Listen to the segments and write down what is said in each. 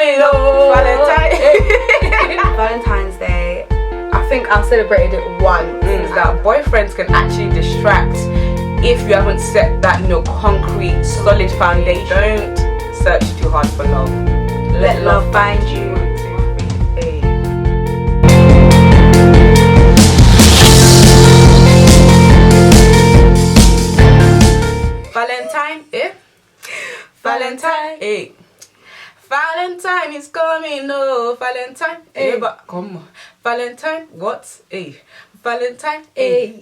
coming, oh Valentine. Valentine's Day, I think I celebrated it once. Things that boyfriends can actually distract if you haven't set that concrete, solid foundation. Don't search too hard for love. Let love find you. 1, 2, 3, hey. Valentine, eh? Valentine, eh? Valentine is coming, oh Valentine, eh? But come on, Valentine, what? Eh? Valentine, eh?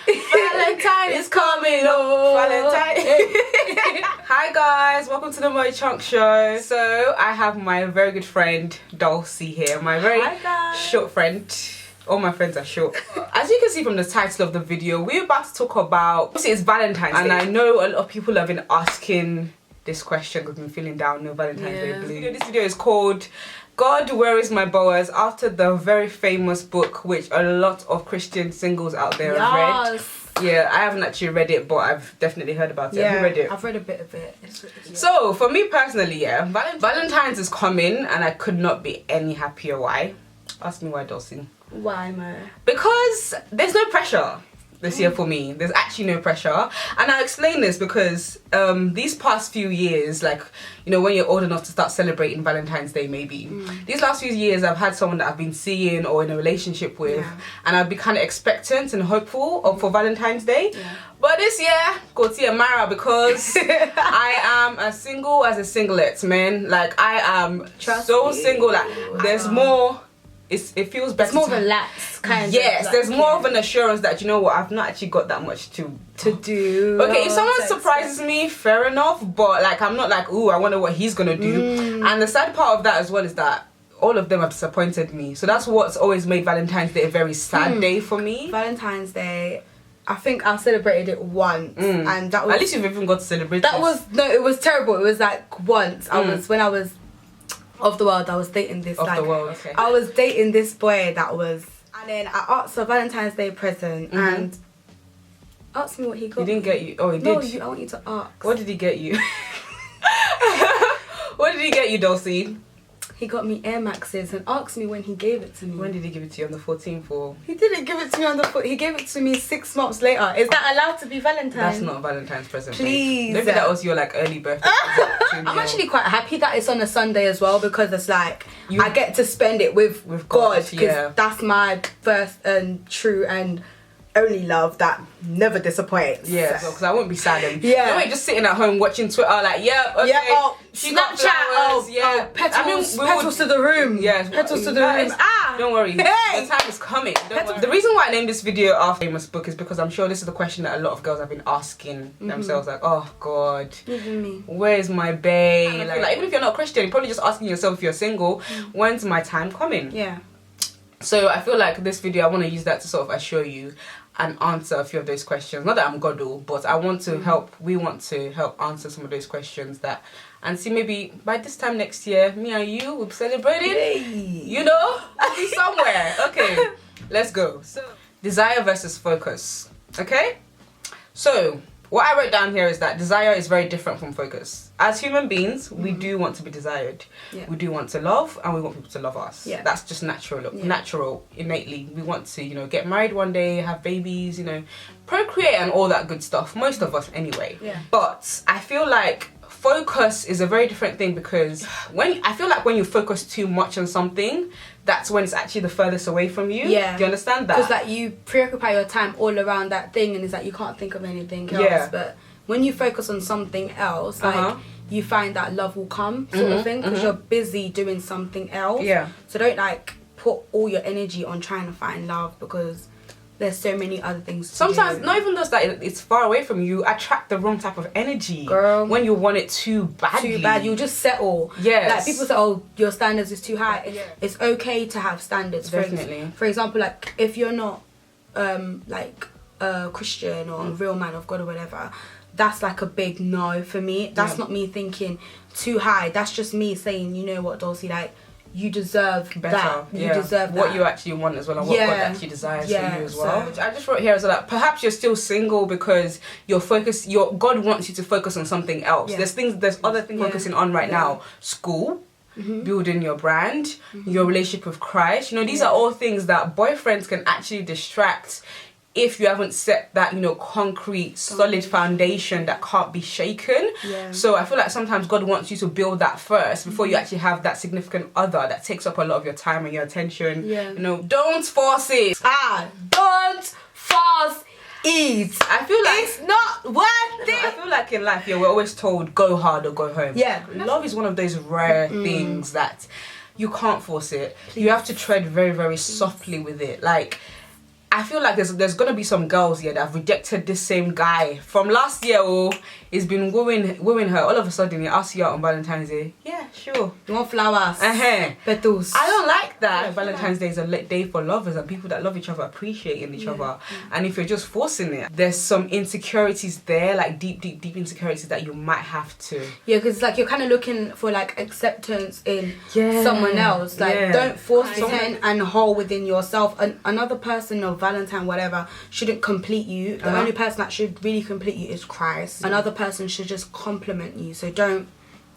Valentine is coming, oh Valentine. Hi guys, welcome to the Mo Chunk Show. So I have my very good friend Dolcie here, my very short friend. All my friends are short. As you can see from the title of the video, we're about to talk about, obviously it's Valentine's Day. And I know a lot of people have been asking this question because we've been feeling down, no Valentine's Day blue. This video is called God, Where is My Boaz? After the very famous book which a lot of Christian singles out there have read. Yeah, I haven't actually read it, but I've definitely heard about it. Have you read it? I've read a bit of it. So for me personally, Valentine's is coming and I could not be any happier. Why? Ask me why, Dolcie. Why, Mo? Because there's no pressure this year for me. There's actually no pressure, and I'll explain this because these past few years, like, you know, when you're old enough to start celebrating Valentine's Day, maybe these last few years I've had someone that I've been seeing or in a relationship with, and I'd be kind of expectant and hopeful for Valentine's Day. But this year, go to Amira, because I am as single as a singlet, man. Like, I am so single. Like, there's more. It feels better. It's more relaxed, kind of. Yes, like, there's more of an assurance that, you know what, I've not actually got that much to do. Okay, if someone surprises me, fair enough, but like, I'm not like, ooh, I wonder what he's gonna do. And the sad part of that as well is that all of them have disappointed me. So that's what's always made Valentine's Day a very sad day for me. Valentine's Day, I think I celebrated it once, and that was, at least you've even got to celebrate. That was it was terrible. It was like once when I was of the world, I was dating this I was dating this boy that was, and then I asked for a Valentine's Day present and asked me what he got. He didn't get you. Oh, he did. No, I want you to ask. What did he get you? What did he get you, Dolcie? He got me Air Maxes and asked me when he gave it to me. When did he give it to you? On the 14th or? He didn't give it to me on the 14th. He gave it to me 6 months later. Is that allowed to be Valentine's? That's not a Valentine's present. Please. Maybe that was your like early birthday. I'm actually quite happy that it's on a Sunday as well, because it's like I get to spend it with God, because that's my first and true and only love that never disappoints. Yeah, because I won't be sad. No, just sitting at home watching Twitter, like, she got flowers, petals to the room. Yeah, petals to the room. Don't worry, the time is coming. The reason why I named this video after famous book is because I'm sure this is the question that a lot of girls have been asking themselves, like, oh God, where's my bae? Like, even if you're not Christian, you're probably just asking yourself, if you're single, when's my time coming? Yeah. So I feel like this video, I want to use that to sort of assure you and answer a few of those questions. Not that I'm God, but I want to help. We want to help answer some of those questions and see, maybe by this time next year, me and you will be celebrating. You know, I'll be somewhere. Okay, let's go. So, desire versus focus. Okay, so what I wrote down here is that desire is very different from focus. As human beings, we do want to be desired. We do want to love, and we want people to love us. That's just natural, innately. We want to, you know, get married one day, have babies, you know, procreate and all that good stuff. Most of us anyway. But I feel like focus is a very different thing, because I feel like when you focus too much on something, that's when it's actually the furthest away from you. Do you understand that? Because like you preoccupy your time all around that thing, and it's like you can't think of anything else. But when you focus on something else, like you find that love will come, sort of thing, because you're busy doing something else. So don't like put all your energy on trying to find love, because there's so many other things to sometimes do. Not even just that it's far away from you, attract the wrong type of energy, girl, when you want it too badly. You'll just settle. Like people say, oh, your standards is too high. It's okay to have standards. Definitely. For example, like if you're not like a Christian or a real man of God or whatever, that's like a big no for me. That's not me thinking too high. That's just me saying, you know what, Dolcie, like, you deserve better. You deserve what you actually want as well, and what God actually desires for you as well. So I just wrote here as well that perhaps you're still single because God wants you to focus on something else. There's other things focusing on right now. School, building your brand, your relationship with Christ. You know, these are all things that boyfriends can actually distract if you haven't set that, you know, concrete, solid foundation that can't be shaken. So I feel like sometimes God wants you to build that first before you actually have that significant other that takes up a lot of your time and your attention. You know, don't force it. Don't force it. I feel like it's not worth it. I feel like in life, we're always told go hard or go home. Love is one of those rare things that you can't force it. You have to tread very, very softly with it. Like, I feel like there's gonna be some girls here that have rejected this same guy from last year. He's been wooing her. All of a sudden, he asks you out on Valentine's Day. Yeah, sure. You want flowers? Petals. I don't like that. Valentine's Day is a day for lovers and people that love each other, appreciating each other. And if you're just forcing it, there's some insecurities there, like deep insecurities that you might have to. Because like you're kind of looking for like acceptance in someone else. Like don't force it and hold within yourself. Another person or Valentine, whatever, shouldn't complete you. The only person that should really complete you is Christ. Another person should just compliment you. So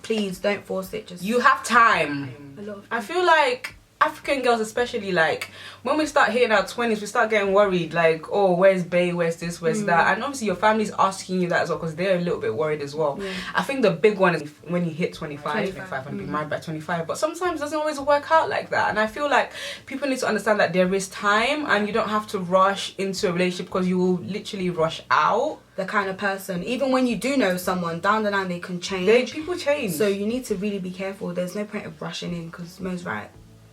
please don't force it. Just you have time. I feel like African girls especially, like when we start hitting our 20s, we start getting worried, like, oh, where's bae, where's this, where's that, and obviously your family's asking you that as well because they're a little bit worried as well. I think the big one is when you hit 25 and be married by 25, but sometimes it doesn't always work out like that. And I feel like people need to understand that there is time and you don't have to rush into a relationship because you will literally rush out. The kind of person, even when you do know someone, down the line they can change. People change. So you need to really be careful. There's no point of rushing in because Mo's right.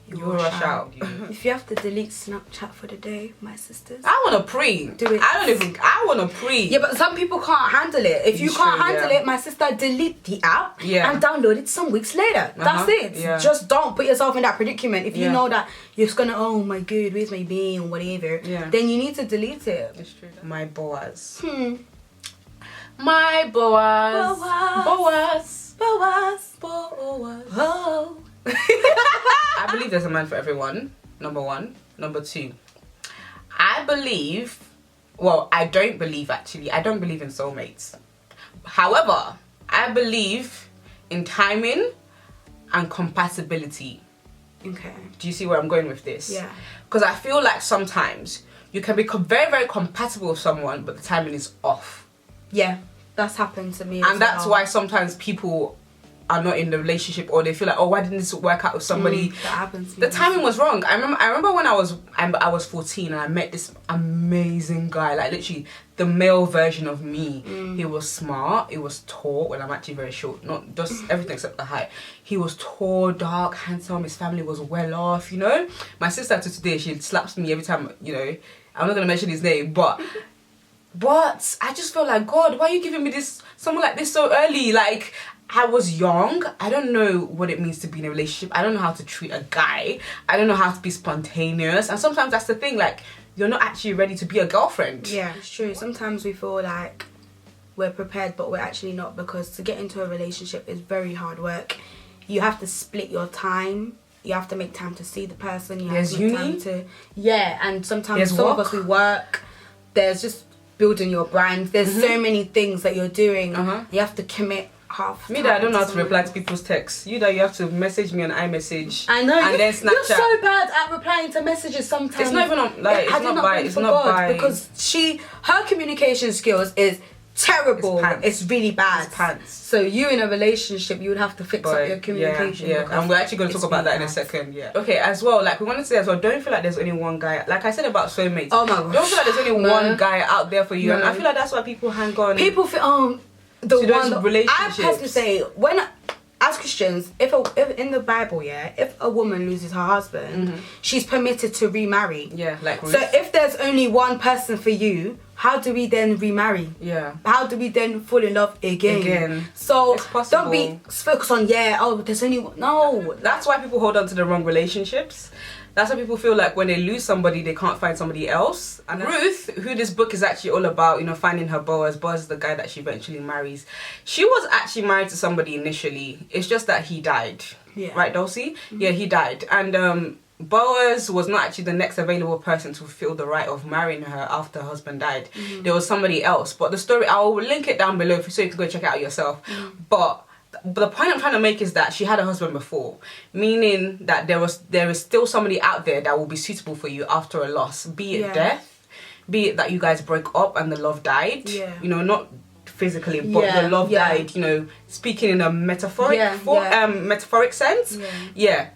You'll rush out. If you have to delete Snapchat for the day, my sisters, I want to pre. Do it. I want to pre. Yeah, but some people can't handle it. If you can't handle it, my sister, delete the app and download it some weeks later. That's it. Just don't put yourself in that predicament. If you know that you're gonna, oh my god, where's my being or whatever, then you need to delete it. It's true. My Boaz. My Boaz. Boaz. Boaz. Boaz. Oh. I believe there's a man for everyone, number one. Number two, I don't believe in soulmates. However, I believe in timing and compatibility. Okay. Do you see where I'm going with this? Yeah. Because I feel like sometimes you can be very, very compatible with someone, but the timing is off. Yeah, that's happened to me. And that's why sometimes people are not in the relationship, or they feel like, oh, why didn't this work out with somebody? That happens to me. The timing was wrong. I remember when I was 14 and I met this amazing guy, like literally the male version of me. He was smart, he was tall. Well, I'm actually very short, not just everything except the height. He was tall, dark, handsome, his family was well off, you know. My sister to today, she slaps me every time, you know. I'm not gonna mention his name, but I just felt like, God, why are you giving me someone like this so early? Like, I was young. I don't know what it means to be in a relationship. I don't know how to treat a guy. I don't know how to be spontaneous. And sometimes that's the thing, like, you're not actually ready to be a girlfriend. Yeah, it's true. Sometimes we feel like we're prepared, but we're actually not, because to get into a relationship is very hard work. You have to split your time. You have to make time to see the person. You have to make time to... Yeah, and sometimes some of us, we work. There's just building your brand. There's so many things that you're doing. You have to commit half. Me that I don't know how to reply to people's texts. You that you have to message me on iMessage. I know. And then Snapchat. You're so bad at replying to messages sometimes. It's not even on, like, it's not by. It's not by. Because her communication skills is terrible. It's really bad. It's pants. So you in a relationship, you would have to fix up your communication. Yeah. And we're actually going to talk about that in a second. Yeah. Okay, as well, like we wanted to say as well, don't feel like there's only one guy. Like I said about soulmates. Oh my gosh. Don't feel like there's only one guy out there for you. And I feel like that's why people hang on. People feel relationships. I personally say, as Christians, if in the Bible, if a woman loses her husband, she's permitted to remarry. Yeah, like Ruths. So if there's only one person for you, how do we then remarry? Yeah. How do we then fall in love again? So don't be focused on there's only one. No. That's why people hold on to the wrong relationships. That's why people feel like when they lose somebody, they can't find somebody else. And Ruth, who this book is actually all about, you know, finding her Boaz. Boaz is the guy that she eventually marries. She was actually married to somebody initially. It's just that he died. Yeah. Right, Dolcie? Yeah, he died. And Boaz was not actually the next available person to fulfill the right of marrying her after her husband died. There was somebody else. But the story, I'll link it down below so you can go check it out yourself. But But the point I'm trying to make is that she had a husband before, meaning that there is still somebody out there that will be suitable for you after a loss, be it death, be it that you guys broke up and the love died. You know, not physically, but the love died. You know, speaking in a metaphoric sense.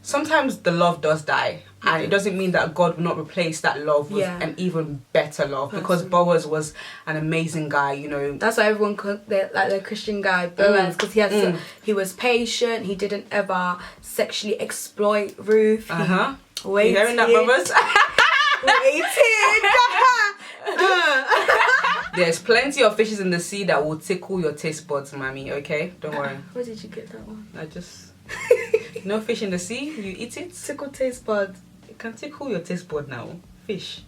Sometimes the love does die. And it doesn't mean that God will not replace that love with an even better love, because Boaz was an amazing guy, you know. That's why everyone called the Christian guy Boaz, because he was patient. He didn't ever sexually exploit Ruth. Waited. You hearing that, brothers? Waited. There's plenty of fishes in the sea that will tickle your taste buds, mommy. Okay, don't worry. Where did you get that one? I just no fish in the sea. You eat it. Tickle taste buds. It can tickle your taste bud now. Fish.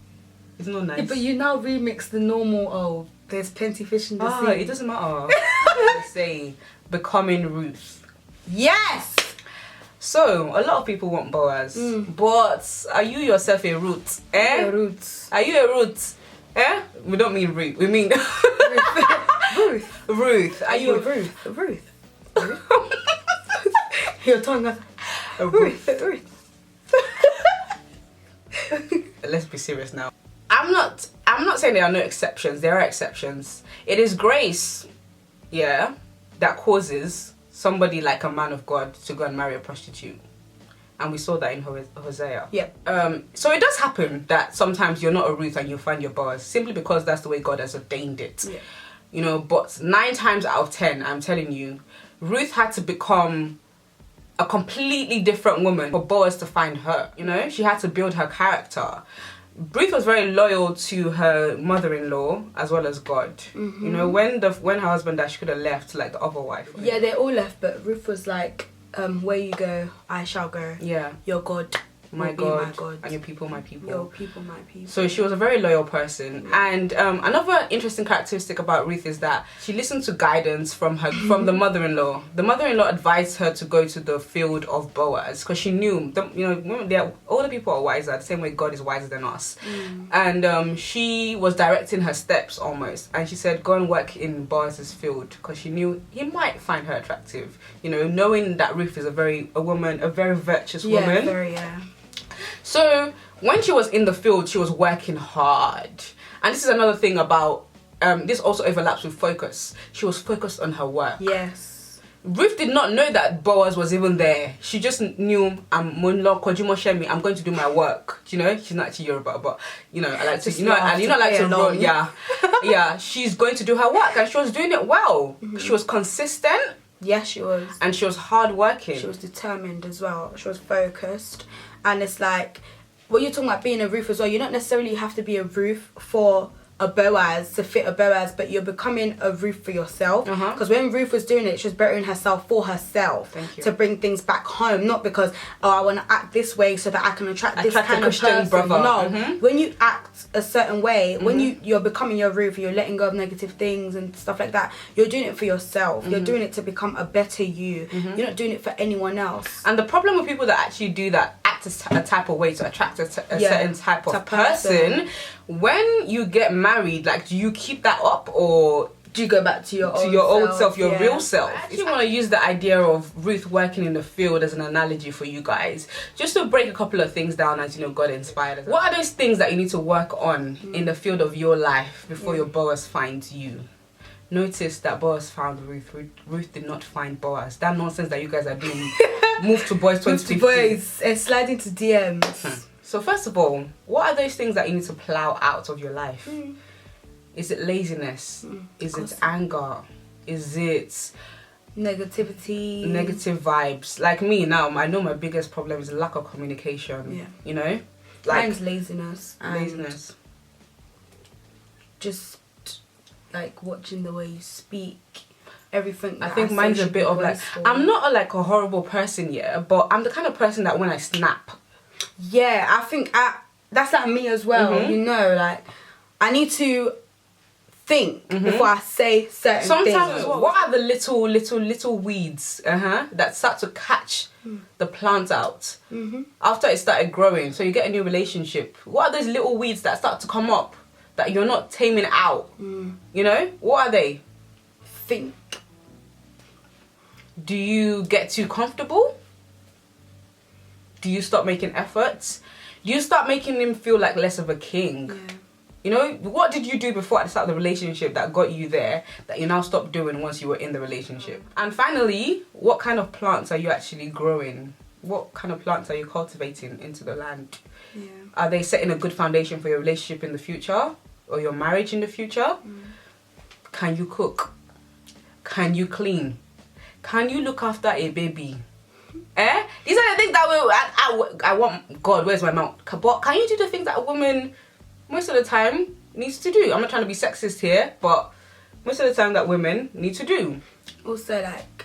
It's not nice. Yeah, but you now remix the normal. Oh, there's plenty fish in the sea. It doesn't matter. Let's say becoming Ruth. Yes. So a lot of people want Boaz, but are you yourself a Ruth? A Ruth. Are you a Ruth? We don't mean Ruth. We mean Ruth. Ruth. Are you a Ruth? Ruth. Your tongue. A Ruth. Ruth. Let's be serious now. I'm not saying there are no exceptions. There are exceptions. It is grace, that causes somebody like a man of God to go and marry a prostitute. And we saw that in Hosea. So it does happen that sometimes you're not a Ruth and you find your Boaz, simply because that's the way God has ordained it. You know, but 9 times out of 10, I'm telling you, Ruth had to become a completely different woman for Boaz to find her. You know, she had to build her character. Ruth was very loyal to her mother-in-law as well as God. You know, when her husband died, she could have left like the other wife. Yeah, they all left, but Ruth was like, where you go, I shall go. Your God, my God, and your people, my people. Your people, my people. So she was a very loyal person. And another interesting characteristic about Ruth is that she listened to guidance from the mother-in-law. The mother-in-law advised her to go to the field of Boaz, because she knew, older people are wiser, the same way God is wiser than us. And she was directing her steps almost. And she said, go and work in Boaz's field, because she knew he might find her attractive. You know, knowing that Ruth is a very virtuous woman. So when she was in the field, she was working hard. And this is another thing about, this also overlaps with focus. She was focused on her work. Yes. Ruth did not know that Boaz was even there. She just knew, I'm going to do my work. You know, she's not actually Yoruba, but, you know, I like to, run. She's going to do her work, and she was doing it well. She was consistent. Yes, she was. And she was hardworking. She was determined as well. She was focused. And it's like, what you're talking about being a Ruth as well, you don't necessarily have to be a Ruth for a Boaz to fit a Boaz, but you're becoming a Ruth for yourself. Because when Ruth was doing it, she was bettering herself for herself to bring things back home, not because I want to act this way so that I can attract this kind of person. Brother. No, when you act a certain way, when you're becoming your Ruth, you're letting go of negative things and stuff like that. You're doing it for yourself. You're doing it to become a better you. You're not doing it for anyone else. And the problem with people that actually do that, act a type of way to attract a certain type of person, when you get married, like, do you keep that up, or do you go back to your old self, your real self? I actually want to use the idea of Ruth working in the field as an analogy for you guys, just to break a couple of things down as, you know, God inspired us. What are those things that you need to work on in the field of your life before your Boaz finds you? Notice that Boaz found Ruth. Ruth did not find Boaz. That nonsense that you guys are doing. Move to boys 2015. Boys and slide into DMs. So first of all, what are those things that you need to plow out of your life? Is it laziness? Is it anger? Is it negativity? Negative vibes? Like me now, I know my biggest problem is lack of communication. You know? Like, mine's laziness. Laziness. Just like watching the way you speak. Everything. I think mine's a bit of like, I'm not a horrible person, but I'm the kind of person that when I snap. Yeah, I think that's like me as well. You know, like, I need to think before I say certain things. Sometimes, what are the little weeds that start to catch the plant out after it started growing? So you get a new relationship. What are those little weeds that start to come up that you're not taming out? You know, what are they? Think. Do you get too comfortable? Do you stop making efforts? Do you start making him feel like less of a king? Yeah. You know, what did you do before at the start of the relationship that got you there that you now stopped doing once you were in the relationship? And finally, what kind of plants are you actually growing? What kind of plants are you cultivating into the land? Yeah. Are they setting a good foundation for your relationship in the future or your marriage in the future? Can you cook? Can you clean? Can you look after a baby? These are the things that I want. God, where's my mouth? But can you do the things that a woman most of the time needs to do? I'm not trying to be sexist here, but most of the time that women need to do. Also, like,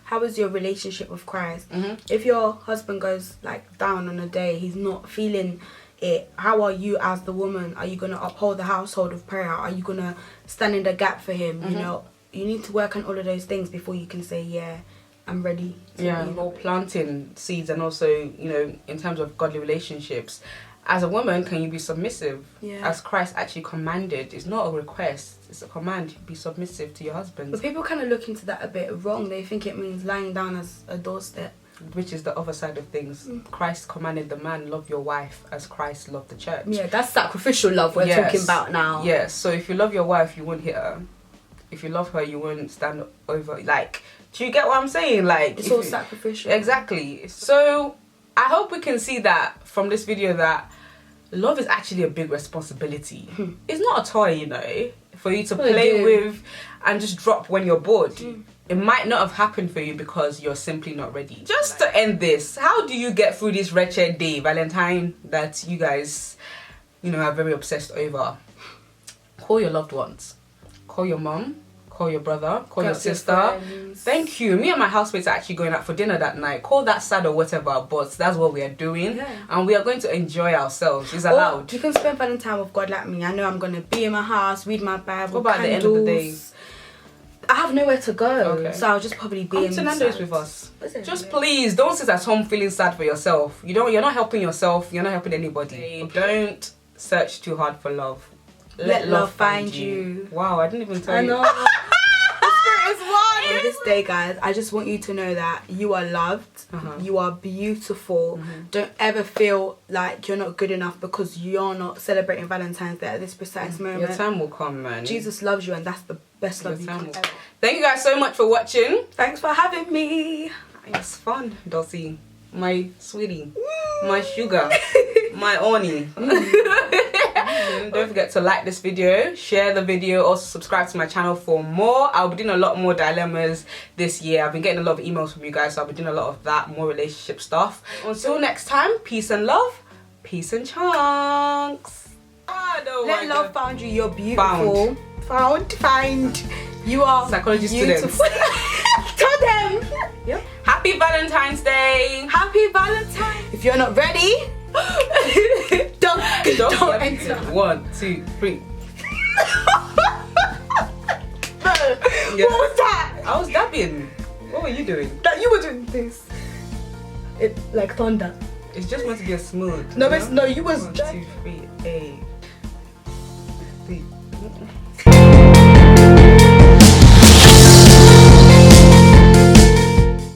how is your relationship with Christ? If your husband goes like down on a day, he's not feeling it, how are you as the woman? Are you going to uphold the household of prayer? Are you going to stand in the gap for him? You know, you need to work on all of those things before you can say, yeah, I'm ready to or planting seeds. And also, you know, in terms of godly relationships, as a woman, can you be submissive? As Christ actually commanded. It's not a request, it's a command. Be submissive to your husband. But people kind of look into that a bit wrong. They think it means lying down as a doorstep, which is the other side of things. Christ commanded the man, love your wife as Christ loved the church. Yeah, that's sacrificial love we're talking about now. Yes, so if you love your wife, you won't hit her. If you love her, you won't stand over. Like, do you get what I'm saying? Like, it's all sacrificial. Exactly. So I hope we can see that from this video that love is actually a big responsibility. It's not a toy, you know, for you to play with and just drop when you're bored. It might not have happened for you because you're simply not ready. Just to end this, how do you get through this wretched day, Valentine, that you guys, you know, are very obsessed over? Call your loved ones. Call your mom. Call your brother. Call your sister. Thank you. Me and my housemates are actually going out for dinner that night. Call that sad or whatever, but that's what we are doing. And we are going to enjoy ourselves. It's allowed. You can spend Valentine with God like me. I know I'm going to be in my house, read my Bible, what about candles. the end of the day? I have nowhere to go, so I'll just probably be Come in to Nando's with us. Just please don't sit at home feeling sad for yourself. You're not helping yourself. You're not helping anybody. Don't search too hard for love. Let love find you. Wow, I didn't even tell you. I know. On this day, guys, I just want you to know that you are loved. You are beautiful. Don't ever feel like you're not good enough because you're not celebrating Valentine's Day at this precise moment. Your time will come, man. Jesus loves you, and that's the best love you can ever. Thank you guys so much for watching. Thanks for having me. It's fun, Dolcie. My sweetie. My sugar. My Oni. Don't forget to like this video, share the video, also subscribe to my channel for more. I'll be doing a lot more dilemmas this year. I've been getting a lot of emails from you guys, so I'll be doing a lot of that, more relationship stuff. Until next time, peace and love, peace and chunks. Let love find you. You're beautiful. Find. You are psychology beautiful. Students. Tell them. Yep. Happy Valentine's Day. Happy Valentine's. If you're not ready, don't enter. 1, 2, 3. What was that? I was dabbing. What were you doing? That you were doing this. It like thunder. It's just meant to be a smooth. No, you was. 1, 2, 3, 8.